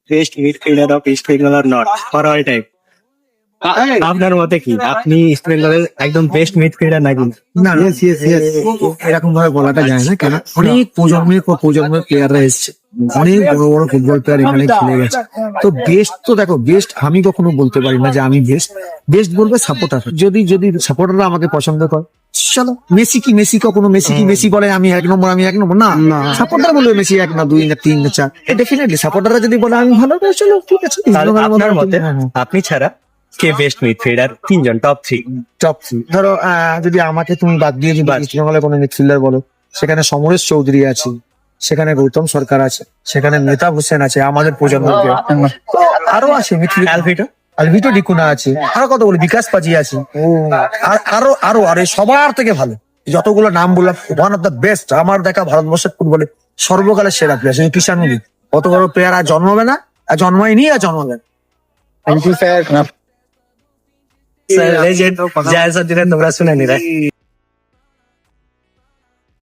Best midfielder of east Bengal are not for all time? আপনার মতে কি, আপনি ইস্ট বেঙ্গলের একদম বেস্ট মিডফিল্ডার নাকি? না এরকম ভাবে বলাটা যায় না, কেন অনেক প্রজন্মের পর প্রজন্মের প্লেয়াররা এসছে, অনেক বড় বড় ফুটবল প্লেয়ার এখানে খেলে গেছে। তো বেস্ট তো দেখো, বেস্ট আমি কখনো বলতে পারি না যে আমি বেস্ট। বেস্ট বলবে সাপোর্টার। যদি যদি সাপোর্টাররা আমাকে পছন্দ করে, চলো। মেসি কখনো মেসি বলে আমি এক নম্বর, আমি এক নম্বর না। সাপোর্টার বলবে মেসি এক না, দুই না, তিন না, চার। ডেফিনেটলি সাপোর্টাররা যদি বলে আমি ভালো, চলো ঠিক আছে। তাহলে আপনার মতে আপনি ছাড়া কে বেস্ট মিডফিল্ডার? তিনজন, টপ থ্রি। টপ থ্রি ধরো, যদি আমাকে তুমি বাদ দিয়ে যদি ইস্ট বেঙ্গলের কোনো মিডফিল্ডার বলো, সেখানে সমরেশ চৌধুরী আছে, সেখানে গৌতম সরকার আছে, সেখানে মেহতাব হোসেন আছে আমাদের প্রজন্মের। তো আরো আছে মিডফিল্ড, আলভিটো ডিকুনা আছে, আরো কত বলে বিকাশ পাজি আছে, আর আরো আরো আরে সবার থেকে ভালো যতগুলো নাম বললাম, ওয়ান অফ দ্য বেস্ট আমার দেখা ভারতবর্ষের ফুটবলে সর্বকালের সেরা প্লেয়ার কিষান মুদি। অত বড় প্লেয়ার আর জন্মাবে না, আর জন্মায়নি, আর জন্মাবে না। Thank you sir. লেজেন্ড জয় সচিন তোমরা শুনে নিলে।